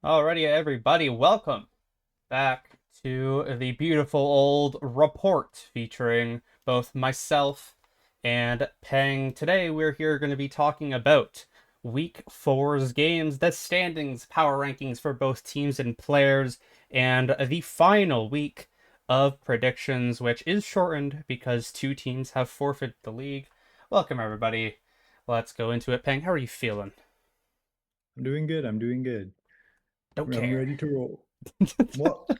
Alrighty, everybody, welcome back to the beautiful old report featuring both myself and Peng. Today, we're here going to be talking about Week 4's games, the standings, power rankings for both teams and players, and the final week of predictions, which is shortened because two teams have forfeited the league. Welcome, everybody. Let's go into it. Peng, how are you feeling? I'm doing good. I'm doing good. Don't I'm care. ready to roll. What?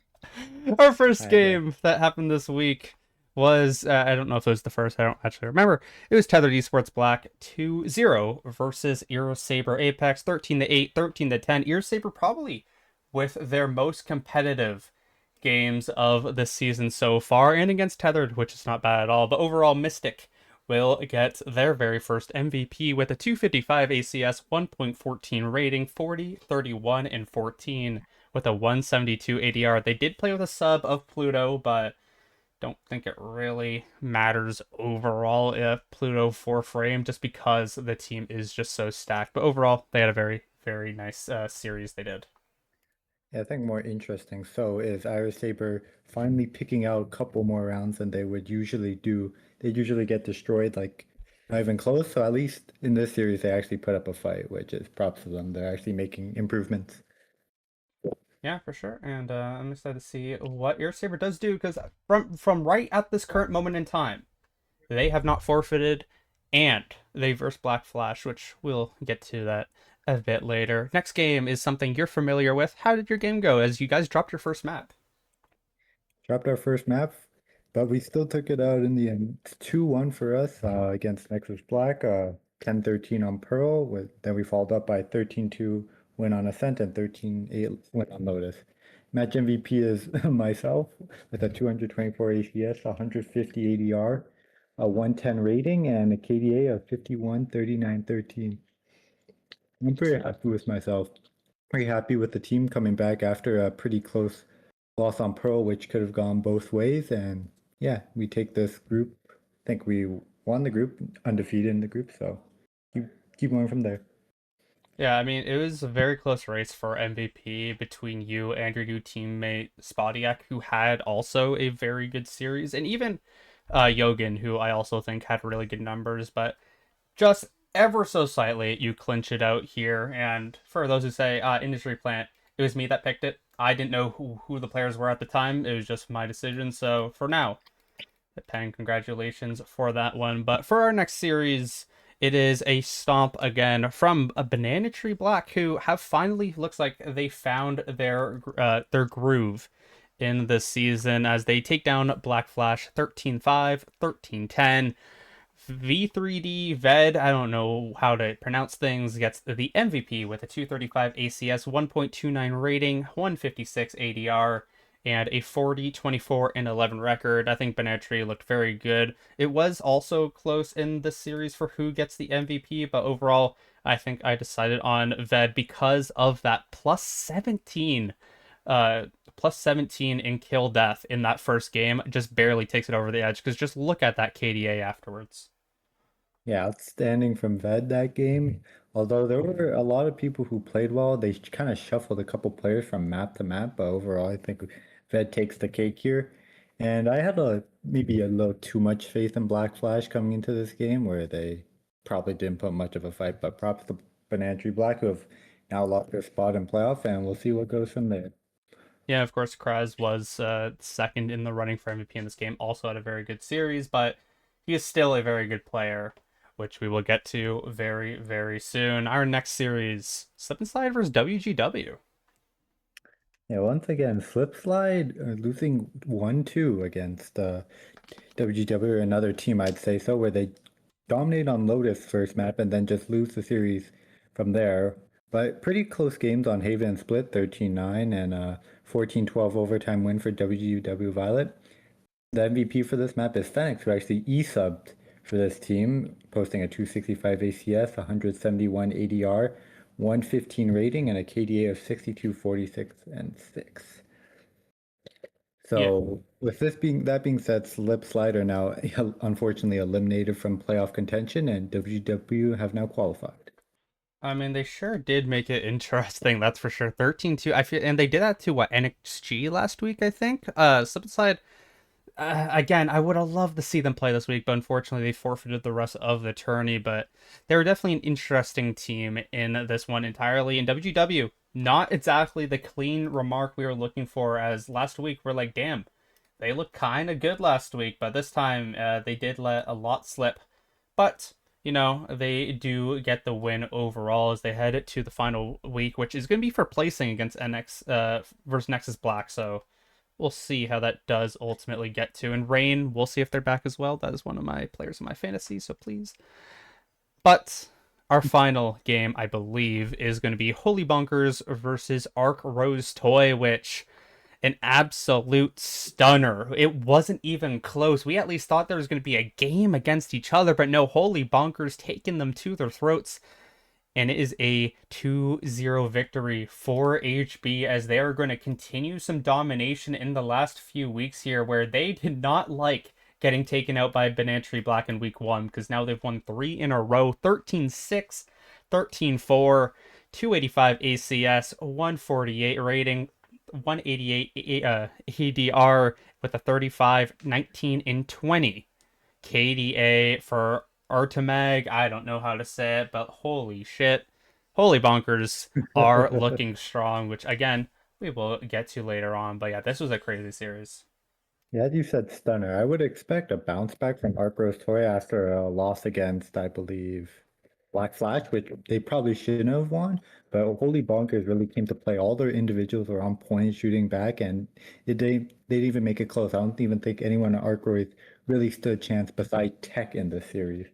Our first I guess. game that happened this week was I don't know if it was the first, I don't actually remember. It was Tethered Esports Black 2-0 versus Saber Apex 13 to 8, 13 to 10. Saber probably with their most competitive games of the season so far, and against Tethered, which is not bad at all. But overall, Mystic will get their very first MVP with a 255 ACS, 1.14 rating, 40, 31, and 14 with a 172 ADR. They did play with a sub of Pluto, but don't think it really matters overall if Pluto four frame, just because the team is just so stacked. But overall, they had a very, very nice series they did. Yeah, I think more interesting so is Iris Saber finally picking out a couple more rounds than they would usually do. They usually get destroyed, like not even close. So at least in this series, they actually put up a fight, which is props to them. They're actually making improvements. Yeah, for sure. And I'm excited to see what Saber does do because from right at this current moment in time, they have not forfeited, and they versed Black Flash, which we'll get to that a bit later. Next game is something you're familiar with. How did your game go as you guys dropped your first map? Dropped our first map, but we still took it out in the end. It's 2-1 for us against Nexus Black, 10-13 on Pearl. Then we followed up by 13-2 win on Ascent and 13-8 win on Lotus. Match MVP is myself with a 224 ACS, 150 ADR, a 110 rating, and a KDA of 51, 39, 13. I'm pretty happy with myself. Pretty happy with the team coming back after a pretty close loss on Pearl, which could have gone both ways. And yeah, we take this group. I think we won the group, undefeated in the group. So keep keep going from there. Yeah, I mean, it was a very close race for MVP between you and your new teammate Spodiak, who had also a very good series, and even Yogan, who I also think had really good numbers. But just ever so slightly, you clinch it out here. And for those who say industry plant, it was me that picked it. I didn't know who the players were at the time. It was just my decision. So for now, Peng, congratulations for that one. But for our next series, it is a stomp again from a Banana Tree Black, who have finally looks like they found their groove in this season as they take down Black Flash 13-5, 13-10. V3D Ved, I don't know how to pronounce things, gets the MVP with a 235 ACS, 1.29 rating, 156 ADR, and a 40, 24, and 11 record. I think Benetri looked very good. It was also close in the series for who gets the MVP, but overall, I think I decided on Ved because of that uh, plus 17 in kill death in that first game. Just barely takes it over the edge because just look at that KDA afterwards. Yeah, outstanding from Ved that game. Although there were a lot of people who played well, they kind of shuffled a couple players from map to map, but overall, I think Ved takes the cake here. And I had maybe a little too much faith in Black Flash coming into this game, where they probably didn't put much of a fight. But props to Banantry Black, who have now locked their spot in playoff, and we'll see what goes from there. Yeah, of course, Kraz was second in the running for MVP in this game. Also had a very good series, but he is still a very good player, which we will get to very, very soon. Our next series, Slip and Slide versus WGW. Yeah, once again, Slip Slide losing 1-2 against WGW, another team, I'd say so, where they dominate on Lotus first map and then just lose the series from there. But pretty close games on Haven and Split, 13-9 and 14-12 overtime win for WGW Violet. The MVP for this map is Fenix, who actually E-subbed for this team, posting a 265 ACS, 171 ADR, 115 rating, and a KDA of 62, 46, and 6. Yeah, So with that being said, Slip Slide are now unfortunately eliminated from playoff contention, and WW have now qualified. I mean, they sure did make it interesting, that's for sure. 13-2. I feel, and they did that to what, NXG last week, I think. Slip aside, again, I would have loved to see them play this week, but unfortunately they forfeited the rest of the tourney. But they were definitely an interesting team in this one entirely. And WGW, not exactly the clean remark we were looking for, as last week we're like, damn, they looked kind of good last week, but this time they did let a lot slip. But they do get the win overall as they head to the final week, which is going to be for placing against NX versus Nexus Black. So we'll see how that does ultimately get to. And Rain, we'll see if they're back as well. That is one of my players in my fantasy, so please. But our final game, I believe, is going to be Holy Bunkers versus Arc Rose Toy, which an absolute stunner. It wasn't even close. We at least thought there was going to be a game against each other, but no, Holy Bonkers taking them to their throats, and it is a 2-0 victory for HB as they are going to continue some domination in the last few weeks here, where they did not like getting taken out by Banantry Black in week one, because now they've won three in a row: 13-6, 13-4, 285 ACS, 148 rating, 188 ADR with a 35, 19, and 20. KDA for Artemag. I don't know how to say it, but holy shit. Holy Bonkers are looking strong, which again, we will get to later on. But yeah, this was a crazy series. Yeah, as you said, stunner. I would expect a bounce back from Arc Rose Toy after a loss against, I believe, Black Flash, which they probably shouldn't have won. But Holy Bonkers really came to play. All their individuals were on point shooting back, and they didn't even make it close. I don't even think anyone at Arc Rose really stood a chance beside Tech in this series.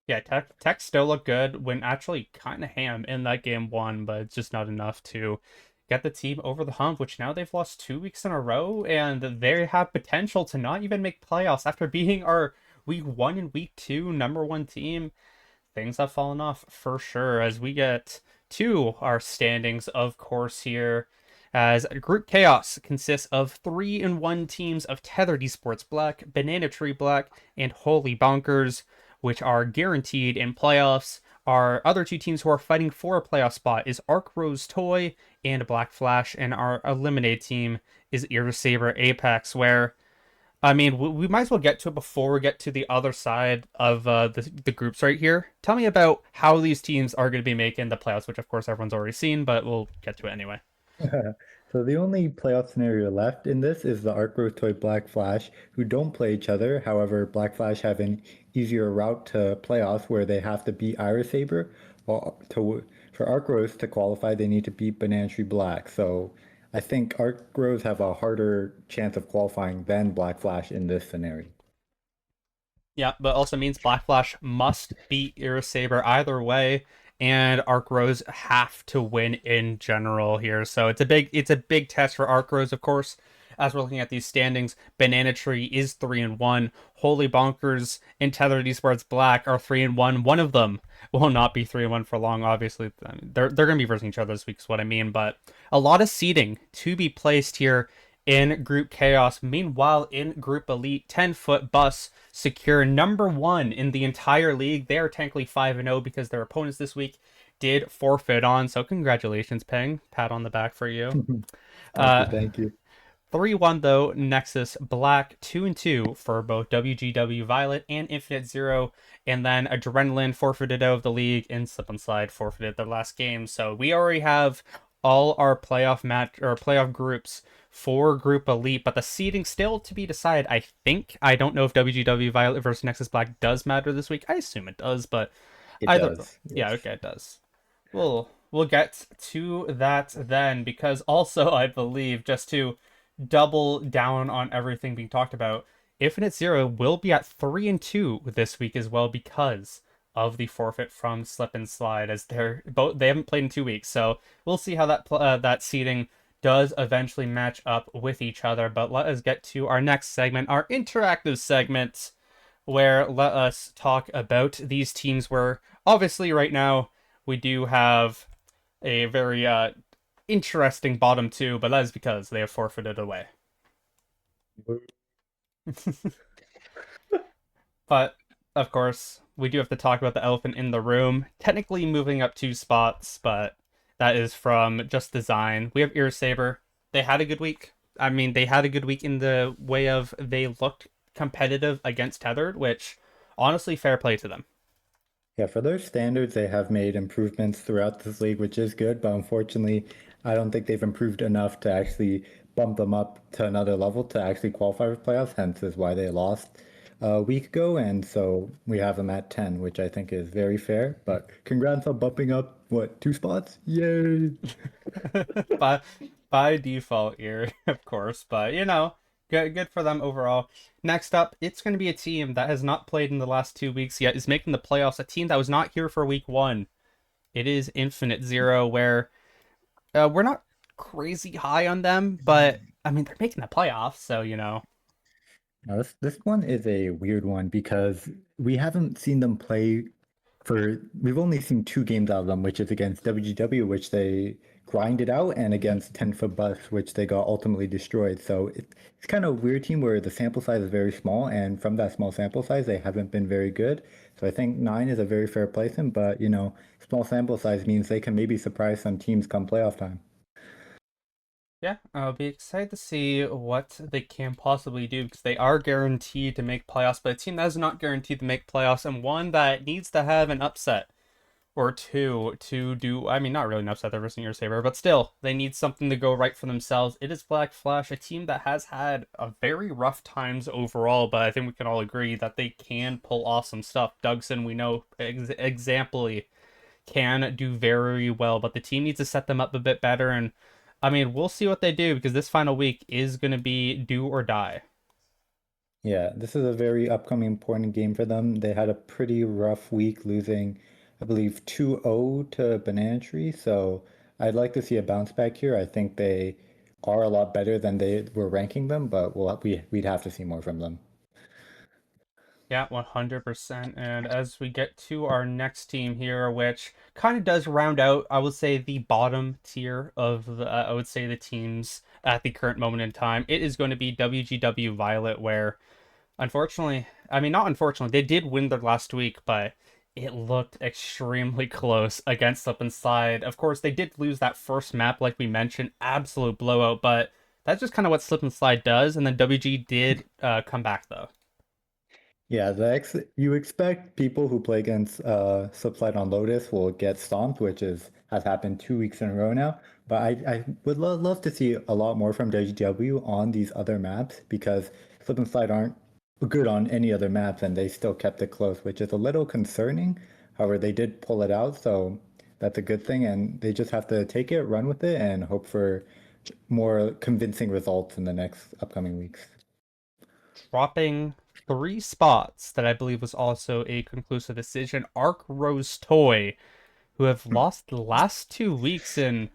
Yeah, Tech still looked good when actually kind of ham in that game one, but it's just not enough to get the team over the hump, which now they've lost 2 weeks in a row, and they have potential to not even make playoffs after beating our week one and week two number one team. Things have fallen off for sure as we get to our standings, of course, here. As Group Chaos consists of 3-1 teams of Tethered Esports Black, Banana Tree Black, and Holy Bonkers, which are guaranteed in playoffs. Our other two teams who are fighting for a playoff spot is Arc Rose Toy and Black Flash, and our eliminated team is Ear Saber Apex, where I mean, we might as well get to it before we get to the other side of the groups right here. Tell me about how these teams are going to be making the playoffs, which of course everyone's already seen, but we'll get to it anyway. So the only playoff scenario left in this is the Arc Rose Toy Black Flash, who don't play each other. However, Black Flash have an easier route to playoffs where they have to beat Iris Saber. Well, for Arc Rose to qualify, they need to beat Banana Tree Black. So I think Arc Rose have a harder chance of qualifying than Black Flash in this scenario. Yeah, but also means Black Flash must beat Iris Saber either way, and Arc Rose have to win in general here. So it's a big test for Arc Rose, of course. As we're looking at these standings, Banana Tree is 3-1. Holy Bonkers and Tethered Esports Black are 3-1. One of them will not be 3-1 for long. Obviously, I mean, they're going to be versing each other this week, is what I mean. But a lot of seeding to be placed here in Group Chaos. Meanwhile, in Group Elite, 10-foot bus secure number one in the entire league. They are technically 5-0 because their opponents this week did forfeit on. So congratulations, Peng. Pat on the back for you. Thank you, Uh, thank you. 3-1 though, Nexus Black, 2-2 for both WGW Violet and Infinite Zero, and then Adrenaline forfeited out of the league, and Slip and Slide forfeited their last game. So we already have all our playoff match or playoff groups for Group Elite, but the seeding still to be decided. I think I don't know if WGW Violet versus Nexus Black does matter this week. I assume it does, but It either does, yeah, yes. okay, it does. We'll get to that then, because also I believe, just to double down on everything being talked about, Infinite Zero will be at 3-2 this week as well because of the forfeit from Slip and Slide, as they haven't played in 2 weeks. So we'll see how that seeding does eventually match up with each other. But let us get to our next segment, our interactive segment, where let us talk about these teams. Where obviously right now we do have a very interesting bottom two, but that is because they have forfeited away. But of course, we do have to talk about the elephant in the room. Technically moving up 2 spots, but that is from just design. We have Ear Saber. They had a good week. I mean, they had a good week in the way of they looked competitive against Tethered, which honestly, fair play to them. Yeah, for their standards, they have made improvements throughout this league, which is good, but unfortunately, I don't think they've improved enough to actually bump them up to another level to actually qualify for playoffs, hence is why they lost a week ago, and so we have them at 10, which I think is very fair. But congrats on bumping up, what, 2 spots? Yay! by by default here, of course, but good for them overall. Next up, it's going to be a team that has not played in the last 2 weeks yet, is making the playoffs. A team that was not here for week one. It is Infinite Zero, where we're not crazy high on them, but I mean they're making the playoffs, so Now, this one is a weird one because we haven't seen them play we've only seen 2 games out of them, which is against WGW, which they grinded out, and against 10 Foot Bus, which they got ultimately destroyed. So it's kind of a weird team where the sample size is very small, and from that small sample size, they haven't been very good. So I think 9 is a very fair placement, but small sample size means they can maybe surprise some teams come playoff time. yeah, I'll be excited to see what they can possibly do because they are guaranteed to make playoffs, but a team that is not guaranteed to make playoffs and one that needs to have an upset or two to do. I mean, not really an upset. They're versus your saber, but still, they need something to go right for themselves. It is Black Flash, a team that has had a very rough times overall, but I think we can all agree that they can pull off some stuff. Dougson, we know examply can do very well, but the team needs to set them up a bit better. And I mean, we'll see what they do because this final week is going to be do or die. Yeah, this is a very upcoming important game for them. They had a pretty rough week losing, I believe, 2-0 to Banana Tree. So I'd like to see a bounce back here. I think they are a lot better than they were ranking them, but we'd have to see more from them. Yeah, 100%. And as we get to our next team here, which kind of does round out, I would say, the bottom tier of I would say, the teams at the current moment in time, it is going to be WGW Violet, where unfortunately, I mean, not unfortunately, they did win their last week, but it looked extremely close against Slip and Slide. Of course, they did lose that first map, like we mentioned, absolute blowout, but that's just kind of what Slip and Slide does. And then WG did come back, though. Yeah, you expect people who play against Slipslide on Lotus will get stomped, which has happened 2 weeks in a row now. But I would love to see a lot more from WGW on these other maps because Slip and Slide aren't good on any other maps and they still kept it close, which is a little concerning. However, they did pull it out, so that's a good thing, and they just have to take it, run with it, and hope for more convincing results in the next upcoming weeks. Dropping 3 spots that I believe was also a conclusive decision. Arc Rose Toy, who have lost the last 2 weeks in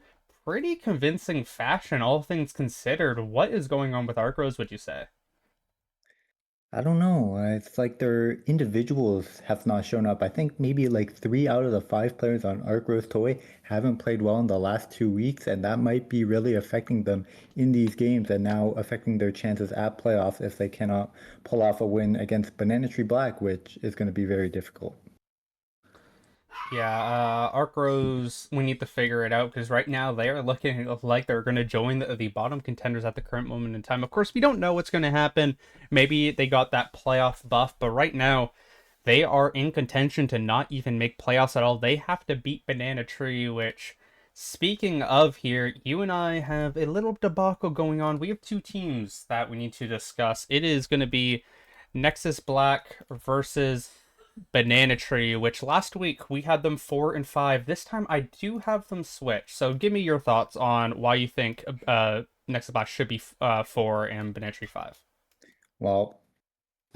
pretty convincing fashion, all things considered. What is going on with Arc Rose, would you say? I don't know. It's like their individuals have not shown up. I think maybe like 3 out of the 5 players on Arc Rose Toy haven't played well in the last 2 weeks, and that might be really affecting them in these games and now affecting their chances at playoffs if they cannot pull off a win against Banana Tree Black, which is going to be very difficult. Yeah, Arc Rose, we need to figure it out because right now they are looking like they're going to join the bottom contenders at the current moment in time. Of course, we don't know what's going to happen. Maybe they got that playoff buff, but right now they are in contention to not even make playoffs at all. They have to beat Banana Tree, which, speaking of here, you and I have a little debacle going on. We have 2 teams that we need to discuss. It is going to be Nexus Black versus Banana Tree, which last week we had them 4 and 5. This time I do have them switch. So give me your thoughts on why you think Nexus Black should be 4 and Banana Tree 5. Well,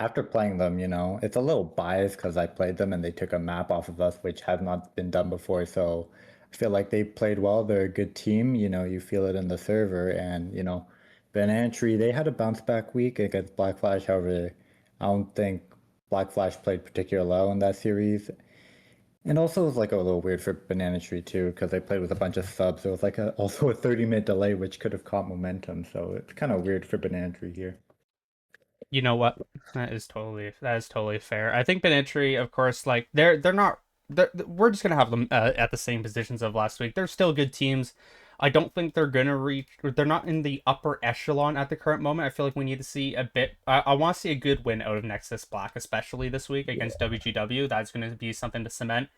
after playing them, it's a little biased because I played them and they took a map off of us, which has not been done before. So I feel like they played well. They're a good team. You feel it in the server. And, Banana Tree, they had a bounce back week against Black Flash. However, I don't think Black Flash played particularly well in that series. And also, it was like a little weird for Banana Tree too, because they played with a bunch of subs. So it was like also a 30-minute delay, which could have caught momentum. So it's kind of weird for Banana Tree here. You know what? That is totally fair. I think Benitri, of course, like they're not. We're just gonna have them at the same positions of last week. They're still good teams. I don't think they're gonna reach. They're not in the upper echelon at the current moment. I feel like we need to see a bit. I want to see a good win out of Nexus Black, especially this week against WGW. That's going to be something to cement.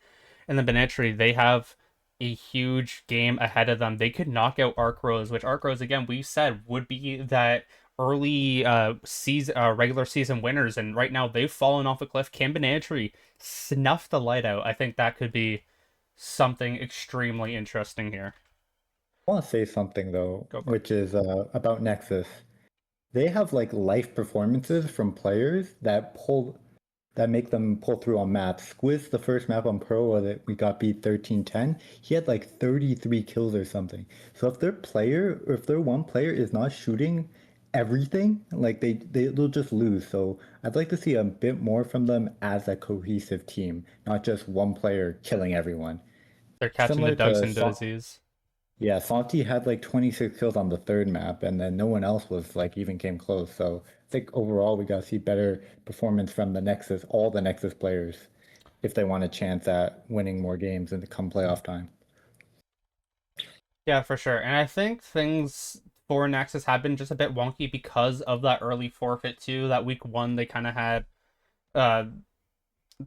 And then Benetri, they have a huge game ahead of them. They could knock out Arc Rose, which Arc Rose, again, we said would be that early season regular season winners, and right now they've fallen off a cliff. Can Benetri snuff the light out? I think that could be something extremely interesting here. I want to say something though, Go for it. which is about Nexus. They have like life performances from players that make them pull through on maps. Squiz, the first map on Pro that we got beat 13-10, he had like 33 kills or something. So if their one player is not shooting everything, like they'll just lose. So I'd like to see a bit more from them as a cohesive team, not just one player killing everyone. They're catching the Similar Dugs to into disease. yeah, Santi had like 26 kills on the third map, and then no one else was like even came close. So I think overall we gotta see better performance from the Nexus, all the Nexus players, if they want a chance at winning more games in the come playoff time. Yeah, for sure. And I think things for Nexus have been just a bit wonky because of that early forfeit too. That week one they kind of had uh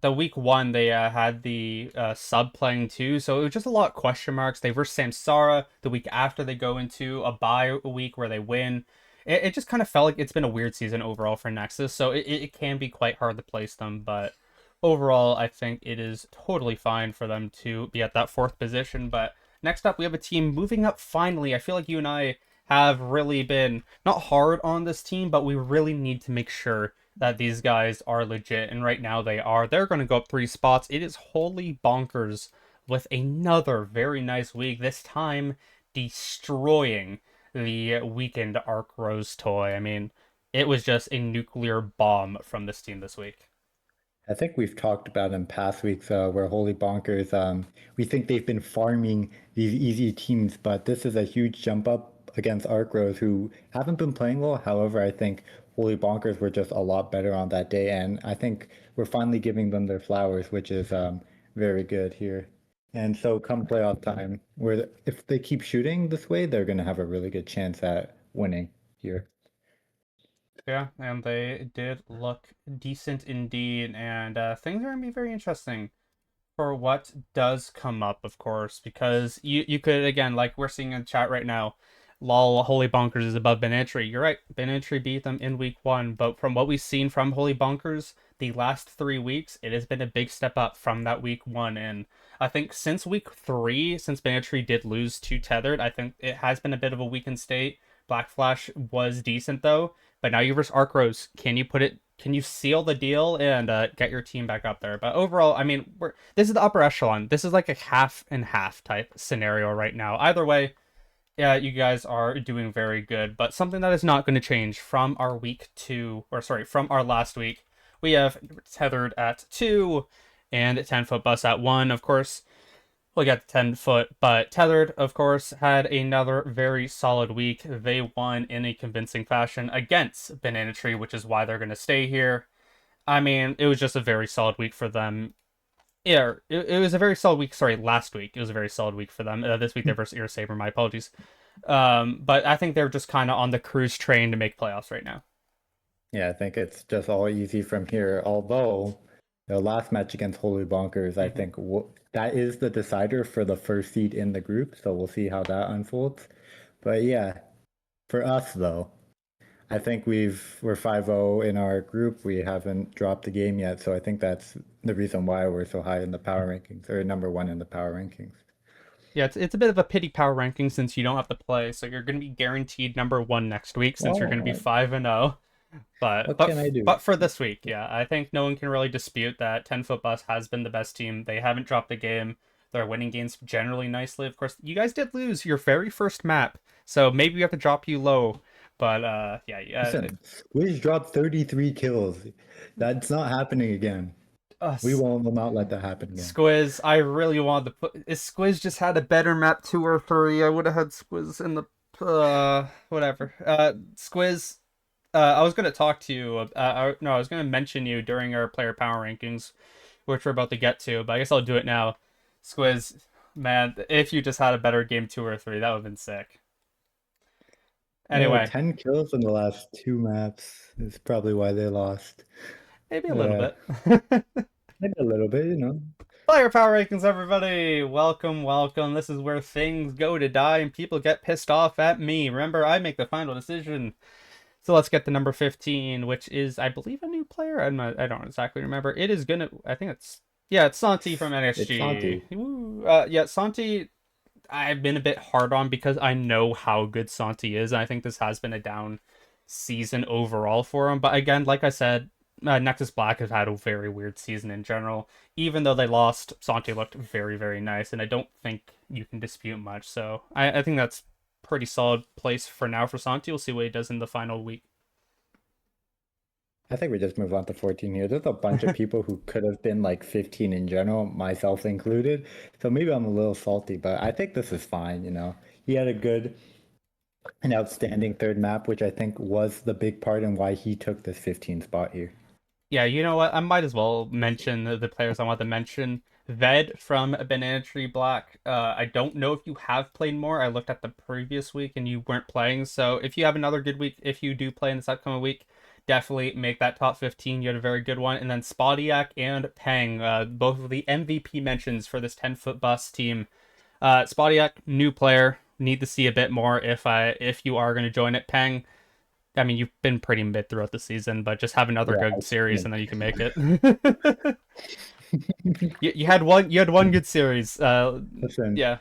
the week one they had the sub playing too, so it was just a lot of question marks. They versus Samsara the week after they go into a bye week where they win. It just kind of felt like it's been a weird season overall for Nexus, so it can be quite hard to place them. But overall, I think it is totally fine for them to be at that fourth position. But next up, we have a team moving up finally. I feel like you and I have really been not hard on this team, but we really need to make sure that these guys are legit, and right now they are. They're going to go up 3 spots. It is Holy Bonkers with another very nice week, this time destroying the Weekend Arc Rose toy. I mean, it was just a nuclear bomb from this team this week. I think we've talked about in past weeks where Holy Bonkers, we think they've been farming these easy teams, but this is a huge jump up against Arcros who haven't been playing well. However, I think Holy Bonkers were just a lot better on that day, and I think we're finally giving them their flowers, which is very good here. And so come playoff time, where if they keep shooting this way, they're going to have a really good chance at winning here. Yeah, and they did look decent indeed, and things are going to be very interesting for what does come up, of course, because you could again, like we're seeing in the chat right now, lol, Holy Bonkers is above Benentry. You're right, Benentry beat them in week one, but from what we've seen from Holy Bonkers the last 3 weeks, it has been a big step up from that week one. And I think since week three, since Benentry did lose to Tethered, I think it has been a bit of a weakened state. Black Flash was decent though, but now you versus Arc Rose. Can you put it? Can you seal the deal and get your team back up there? But overall, I mean, this is the upper echelon. This is like a half and half type scenario right now. Either way, yeah, you guys are doing very good. But something that is not going to change from our week two, or sorry, from our last week, we have Tethered at 2 and 10-foot bus at 1. Of course, we'll get the 10-foot, but Tethered, of course, had another very solid week. They won in a convincing fashion against Banana Tree, which is why they're going to stay here. I mean, it was just a very solid week for them. Yeah, it was a very solid week. Sorry, last week it was a very solid week for them. This week they're versus Ear Saber. My apologies. But I think they're just kind of on the cruise train to make playoffs right now. Yeah, I think it's just all easy from here. Although the last match against Holy Bonkers, I Hmm. think that is the decider for the first seed in the group. So we'll see how that unfolds. But yeah, for us though, I think we're 5-0 in our group. We haven't dropped the game yet, so I think that's the reason why we're so high in the power rankings, or number one in the power rankings. Yeah, it's a bit of a pity power ranking since you don't have to play, so you're going to be guaranteed number one next week since you're going to be Well, 5-0. But what can I do? but for this week, yeah, I think no one can really dispute that 10-foot bus has been the best team. They haven't dropped a game. They're winning games generally nicely. Of course, you guys did lose your very first map, so maybe we have to drop you low. But yeah, yeah, Listen, Wiz dropped 33 kills. That's not happening again. We us. will not let that happen again. Squiz, I really wanted to put. If Squiz just had a better map 2 or 3, I would have had Squiz in the. Whatever. Squiz, I was going to talk to you. No, I was going to mention you during our player power rankings, which we're about to get to. But I guess I'll do it now. Squiz, man, if you just had a better game 2 or 3, that would have been sick. Anyway, 10 kills in the last two maps is probably why they lost. maybe a little Yeah, bit. maybe a little bit, you know. Player power rankings, everybody. Welcome, welcome. This is where things go to die and people get pissed off at me. Remember, I make the final decision. So let's get to number 15, which is, I believe, a new player. I don't exactly remember. It is gonna, I think yeah, it's Santi from It's NSG. Santi. Ooh, yeah, Santi, I've been a bit hard on because I know how good Santi is. And I think this has been a down season overall for him. But again, like I said, Nexus Black has had a very weird season in general. Even though they lost, Santi looked very, very nice, and I don't think you can dispute much. So I think that's pretty solid place for now for Santi. We'll see what he does in the final week. I think we just move on to 14 here. There's a bunch of people who could have been like 15 in general, myself included. So maybe I'm a little salty, but I think this is fine, you know. He had a good, an outstanding third map, which I think was the big part in why he took this 15 spot here. Yeah, you know what? I might as well mention the players I want to mention. Ved from Banana Tree Black. I don't know if you have played more. I looked at the previous week and you weren't playing. So if you have another good week, if you do play in this upcoming week, definitely make that top 15. You had a very good one. And then Spottiak and Peng, both of the MVP mentions for this 10-foot bus team. Spottiak, new player. Need to see a bit more if you are going to join it. Peng, I mean, you've been pretty mid throughout the season, but just have another Yeah, good I series and think. then you can make it. You had one good series. Listen, Yeah.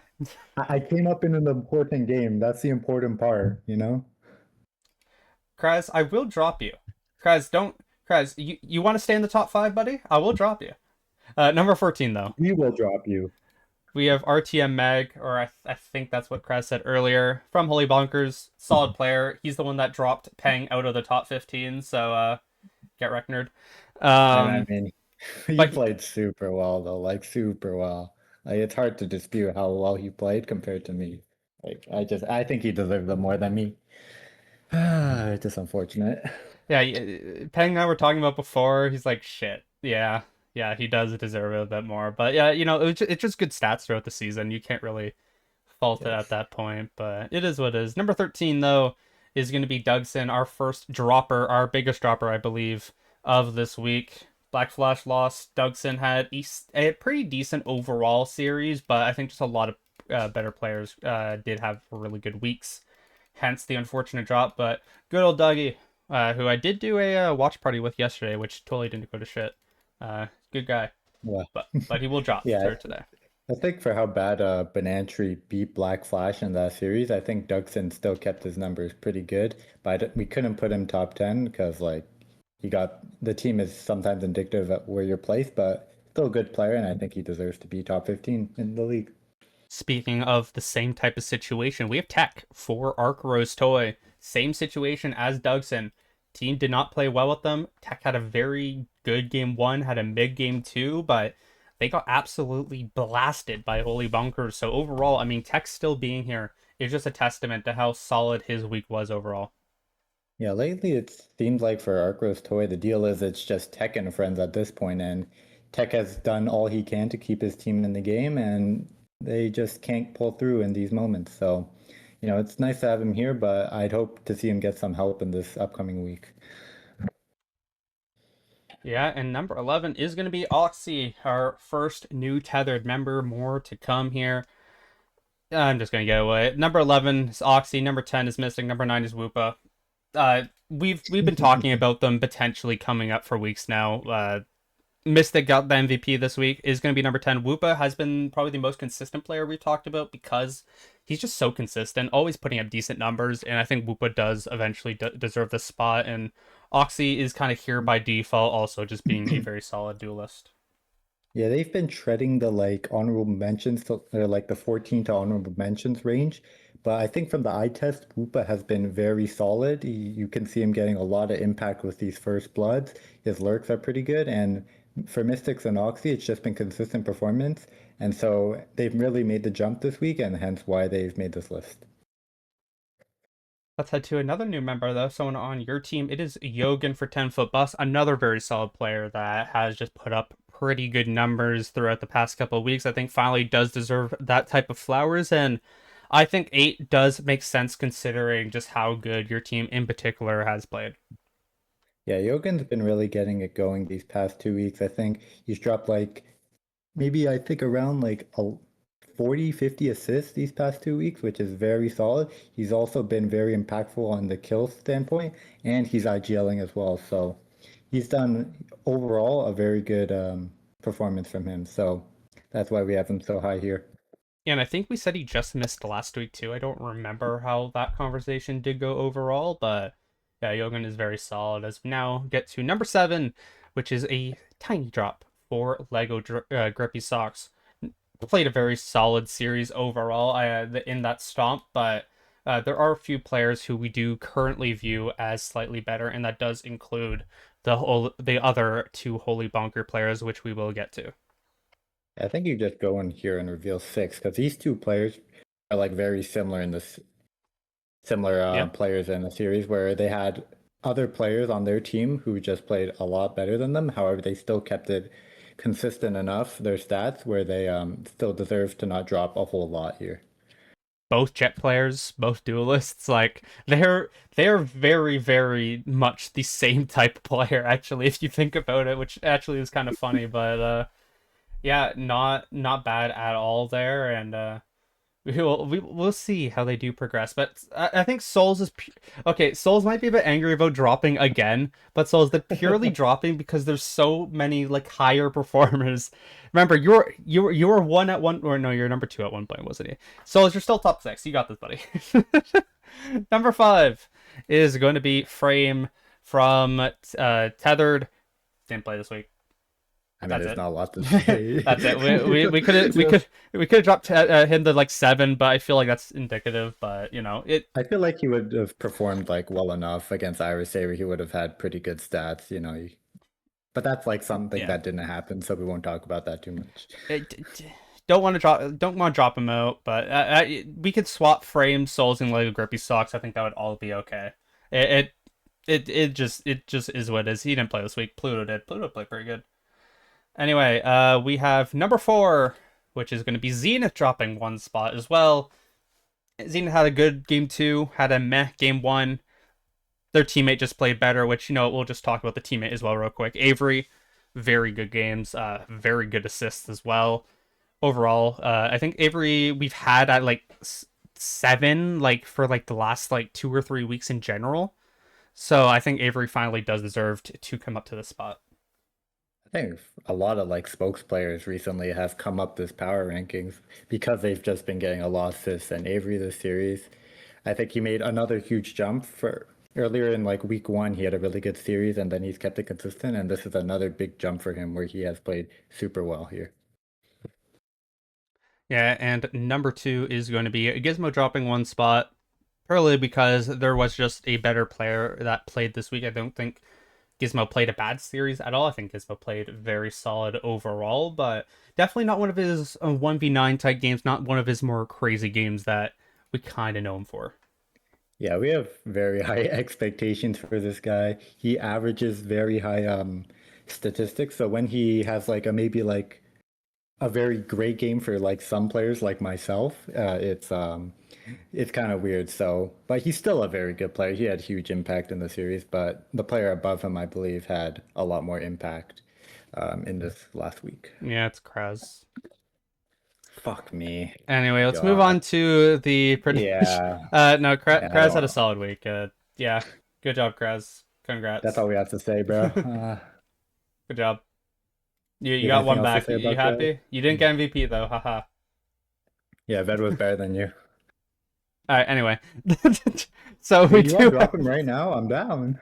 I came up in an important game. That's the important part, you know? Kraz, I will drop you. Kraz, you want to stay in the top five, buddy? I will drop you. Number 14 though. We will drop you. We have RTM Mag, or I think that's what Kraz said earlier, from Holy Bonkers. Solid player. He's the one that dropped Peng out of the top 15, so get wrecked, nerd. And I Um, mean, you but he, played super well though, like super well. Like it's hard to dispute how well he played compared to me. Like I think he deserved it more than me. It's just unfortunate. Yeah, Peng and I were talking about before. He's like, shit. Yeah, he does deserve it a bit more. But yeah, it's just good stats throughout the season. You can't really fault it at Yes. that point. But it is what it is. Number 13 though is going to be Dougson, our first dropper, our biggest dropper, I believe, of this week. Black Flash lost. Dougson had a pretty decent overall series, but I think just a lot of better players did have really good weeks. Hence the unfortunate drop. But good old Dougie, who I did do a watch party with yesterday, which totally didn't go to shit. Good guy, Well, but he will drop yeah, for today. I think for how bad Banantry beat Black Flash in that series, I think Dougson still kept his numbers pretty good, but we couldn't put him top 10 because like he got the team is sometimes indicative of where you're placed, but still a good player, and I think he deserves to be top 15 in the league. Speaking of the same type of situation, we have Tech for Arc Rose Toy. Same situation as Dougson. Team did not play well with them. Tech had a very good game one, had a mid game two, but they got absolutely blasted by Holy Bunkers. So overall, I mean, Tech still being here is just a testament to how solid his week was overall. Yeah, lately it seems like for Arcros Toy, the deal is it's just Tech and friends at this point, and Tech has done all he can to keep his team in the game, and they just can't pull through in these moments. So, it's nice to have him here, but I'd hope to see him get some help in this upcoming week. Yeah, and number 11 is going to be Oxy, our first new tethered member. More to come here. I'm just going to get away. Number 11 is Oxy. Number 10 is Mystic. Number 9 is Woopa. We've been talking about them potentially coming up for weeks now. Mystic got the MVP this week. Is going to be number 10. Woopa has been probably the most consistent player we've talked about because he's just so consistent, always putting up decent numbers. And I think Woopa does eventually deserve this spot. And Oxy is kind of here by default, also just being a very solid duelist. Yeah, they've been treading the like honorable mentions to or like the 14 to honorable mentions range. But I think from the eye test, Woopa has been very solid. You can see him getting a lot of impact with these first bloods. His lurks are pretty good. And for Mystics and Oxy, it's just been consistent performance. And so they've really made the jump this week, and hence why they've made this list. Let's head to another new member, though. Someone on your team. It is Yogan for 10 Foot Bus, another very solid player that has just put up pretty good numbers throughout the past couple of weeks. I think finally does deserve that type of flowers, and I think 8 does make sense considering just how good your team in particular has played. Yeah, Jogan's been really getting it going these past 2 weeks. I think he's dropped like maybe I think around like a 40, 50 assists these past 2 weeks, which is very solid. He's also been very impactful on the kill standpoint, and he's IGLing as well. So he's done overall a very good performance from him. So that's why we have him so high here. And I think we said he just missed last week too. I don't remember how that conversation did go overall, but yeah, Yogan is very solid. As we now get to number 7, which is a tiny drop for Grippy Socks. Played a very solid series overall in that stomp, but there are a few players who we do currently view as slightly better, and that does include the other two Holy Bonker players, which we will get to. I think you just go in here and reveal six because these two players are like very similar in this similar Yeah. players in the series where they had other players on their team who just played a lot better than them. However, they still kept it consistent enough, their stats, where they still deserve to not drop a whole lot here. Both jet players, both duelists, like they're very, very much the same type of player, actually, if you think about it, which actually is kind of funny, but yeah, not bad at all there, and we'll see how they do progress, but I think Souls is okay. Souls might be a bit angry about dropping again, but Souls they're purely dropping because there's so many like higher performers. Remember, you were one at one, or no, you're number 2 at one point, wasn't he? Souls, you're still top 6. You got this, buddy. Number 5 is going to be Frame from Tethered. Didn't play this week. I mean, That's there's it. not a lot to say. That's it. We could we Just, could we could have dropped him to like 7, but I feel like that's indicative. But it. I feel like he would have performed like well enough against Iris Saber. He would have had pretty good stats, you know. But that's like something Yeah. that didn't happen, so we won't talk about that too much. Don't want to drop him out, but we could swap Frame, Souls, and Lego Grippy Socks. I think that would all be okay. It it just is what it is. He didn't play this week. Pluto did. Pluto played pretty good. Anyway, we have number 4, which is going to be Zenith dropping 1 spot as well. Zenith had a good game 2, had a meh game 1. Their teammate just played better, which, we'll just talk about the teammate as well real quick. Avery, very good games, very good assists as well. Overall, I think Avery we've had at like 7, like for like the last like 2 or 3 weeks in general. So I think Avery finally does deserve to come up to this spot. I think a lot of like spokes players recently have come up this power rankings because they've just been getting a lot of assists. And Avery this series, I think he made another huge jump for earlier in like week one. He had a really good series and then he's kept it consistent. And this is another big jump for him where he has played super well here. Yeah, and number 2 is going to be Gizmo dropping 1 spot, purely because there was just a better player that played this week. I don't think Gizmo played a bad series at all. I think Gizmo played very solid overall, but definitely not one of his 1v9 type games, not one of his more crazy games that we kind of know him for. Yeah, we have very high expectations for this guy. He averages very high statistics. So when he has like a maybe like a very great game for like some players like myself, it's kind of weird. So, but he's still a very good player. He had huge impact in the series, but the player above him, I believe, had a lot more impact in this last week. Yeah, it's Kraz. Fuck me. Anyway, let's move God. on to the prediction. Yeah. No, Yeah, I Kraz had a don't. solid week. Yeah, good job, Kraz. That's Congrats. all we have to say, bro. Good job. You You have got anything one else to back. say You about Chris? happy? You didn't get MVP though. Haha. Yeah, Ved was better than you. All right. Anyway, so we Dude, you want to do drop have him right now? I'm down.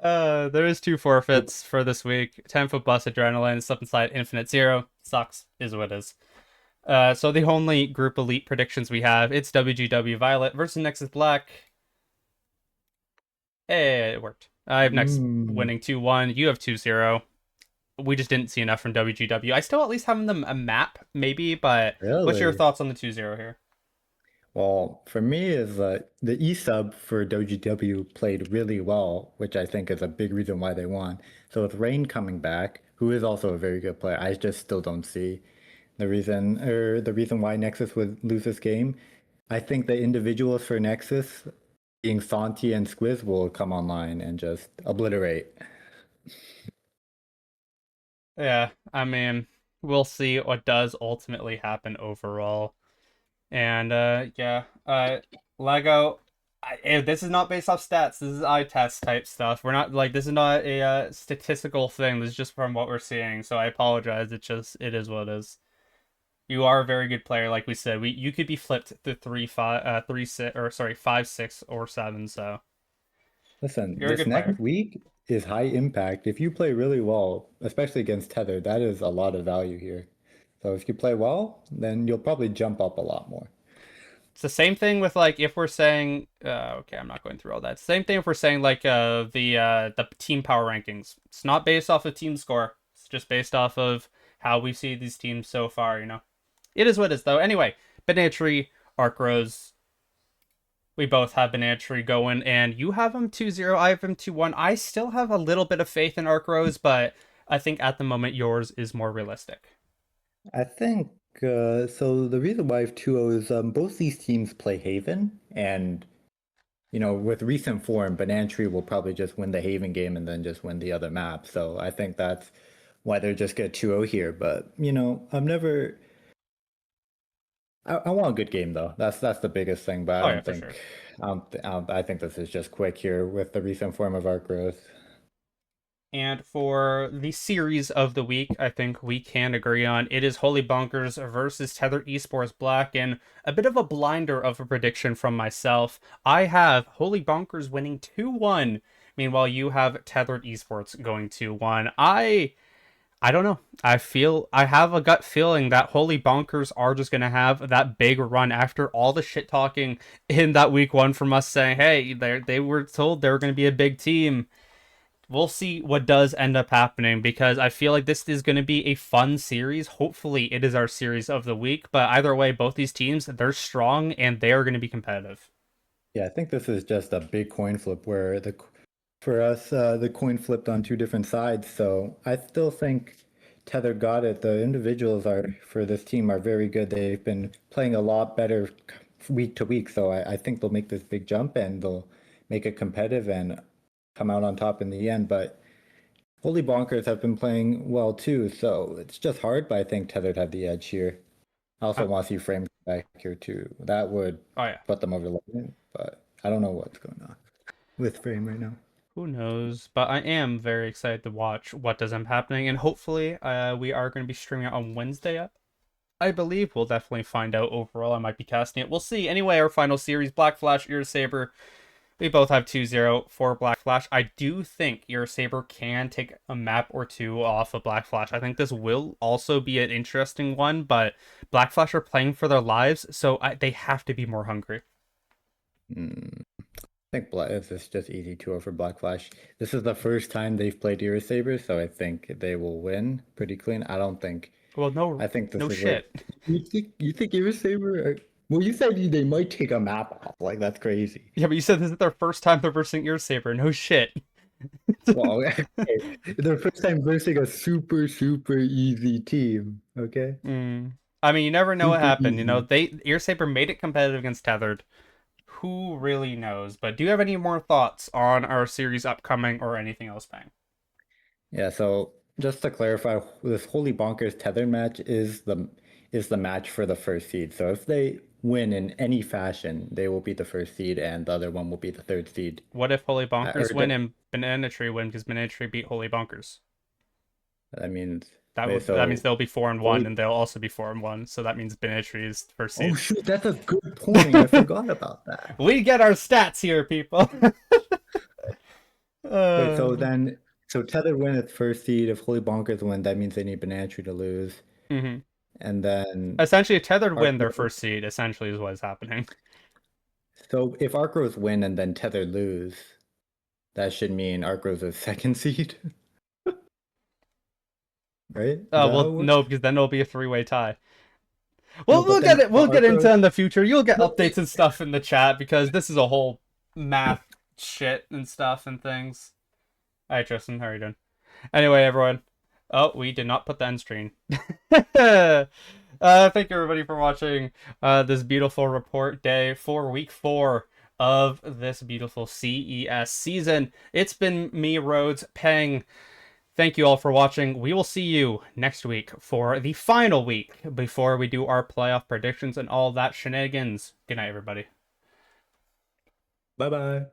there is 2 forfeits for this week. 10 Foot Bus Adrenaline, Slip and Slide Infinite Zero. Sucks, is what it is. So the only group elite predictions we have, it's WGW Violet versus Nexus Black. Hey, it worked. I have Nexus Mm, winning 2-1. You have 2-0. We just didn't see enough from WGW. I still at least have them a map, maybe, but what's your really? thoughts on the 2-0 here? Well, for me is the E sub for WGW played really well, which I think is a big reason why they won. So with Rain coming back, who is also a very good player, I just still don't see the reason why Nexus would lose this game. I think the individuals for Nexus, being Santi and Squiz, will come online and just obliterate. Yeah, I mean, we'll see what does ultimately happen overall. And yeah, Lego. This is not based off stats. This is eye test type stuff. We're not like this is not a statistical thing. This is just from what we're seeing. So I apologize. It is what it is. You are a very good player, like we said. You could be flipped to 3-5, 3-6, or sorry 5-6 or 7. So Listen, you're a this good player. next week is high impact. If you play really well, especially against Tether, that is a lot of value here. So if you play well, then you'll probably jump up a lot more. It's the same thing with like if we're saying okay, I'm not going through all that. Same thing if we're saying like the team power rankings. It's not based off of team score. It's just based off of how we see these teams so far, you know. It is what it is though. Anyway, Banana Tree, Arc Rose. We both have Banana Tree going and you have them 2-0, I have them 2-1. I still have a little bit of faith in Arc Rose, but I think at the moment yours is more realistic. I think so. The reason why I have 2-0 is both these teams play Haven, and with recent form, Banana Tree will probably just win the Haven game and then just win the other map. So I think that's why they're just get 2-0 here. But I'm never. I want a good game though. That's the biggest thing. But I Oh yeah, don't for sure. think. I think this is just quick here with the recent form of our growth. And for the series of the week, I think we can agree on it is Holy Bonkers versus Tether Esports Black, and a bit of a blinder of a prediction from myself. I have Holy Bonkers winning 2-1. Meanwhile, you have Tethered Esports going 2-1. I don't know. I have a gut feeling that Holy Bonkers are just gonna have that big run after all the shit talking in that week one from us saying, hey, they were told they were gonna be a big team. We'll see what does end up happening because I feel like this is going to be a fun series. Hopefully, it is our series of the week. But either way, both these teams, they're strong and they are going to be competitive. Yeah, I think this is just a big coin flip where for us the coin flipped on two different sides. So I still think Tether got it. The individuals are for this team are very good. They've been playing a lot better week to week. So I think they'll make this big jump and they'll make it competitive and come out on top in the end. But Holy Bonkers have been playing well too. So it's just hard. But I think Tethered have the edge here. I also Uh, want to see Frame back here too. That would oh, yeah. put them over the line, but I don't know what's going on with Frame right now. Who knows? But I am very excited to watch what does end up happening. And hopefully, we are going to be streaming it on Wednesday. I believe we'll definitely find out overall. I might be casting it. We'll see. Anyway, our final series Black Flash, Ear Saber. We both have 2-0 for Black Flash. I do think your Saber can take a map or two off of Black Flash. I think this will also be an interesting one, but Black Flash are playing for their lives, so they have to be more hungry. Hmm. I think this is just easy 2 for Black Flash. This is the first time they've played Iris Saber, so I think they will win pretty clean. I don't think. Well, no, I think this no is like shit. you think Iris Saber? Well, you said they might take a map off. Like that's crazy. Yeah, but you said this is their first time they're versing Ear Saber. No shit. Well, okay. Their first time versing a super super easy team. Okay, Mm. I mean, you never know what super happened. You know, easy. they Ear Saber made it competitive against Tethered. Who really knows? But do you have any more thoughts on our series upcoming or anything else, Peng? Yeah, so just to clarify, this Holy Bonkers tether match is the match for the first seed. So if they win in any fashion, they will be the first seed, and the other one will be the third seed. What if Holy Or Bonkers win and Banana Tree win because Banana Tree beat Holy Bonkers? that means That wait, would that means so they'll be 4-1 Holy. and they'll also be 4-1. So that means Banana Tree is first Oh seed. shoot, that's a good point. I forgot about that. We get our stats here, people. Wait, so uh, then so tether win its first seed. If Holy Bonkers win, that means they need Banana Tree to lose, mhm. and then Essentially, Tethered Arc. win their first seed. Essentially, is what is happening. So if Arcros win and then Tether lose, that should mean Arcros is second seed, right? Is that how Well, it no, works? because then it'll be a three-way tie. No, We'll but get then it. for We'll our get into pros, it in the future. You'll get no, updates and stuff in the chat because this is a whole math shit and stuff and things. All right, Tristan, how are you doing? Anyway, everyone. Oh, we did not put the end screen. Thank you everybody for watching this beautiful report day for week 4 of this beautiful CES season. It's been me, Rhodes, Peng. Thank you all for watching. We will see you next week for the final week before we do our playoff predictions and all that shenanigans. Good night, everybody. bye bye.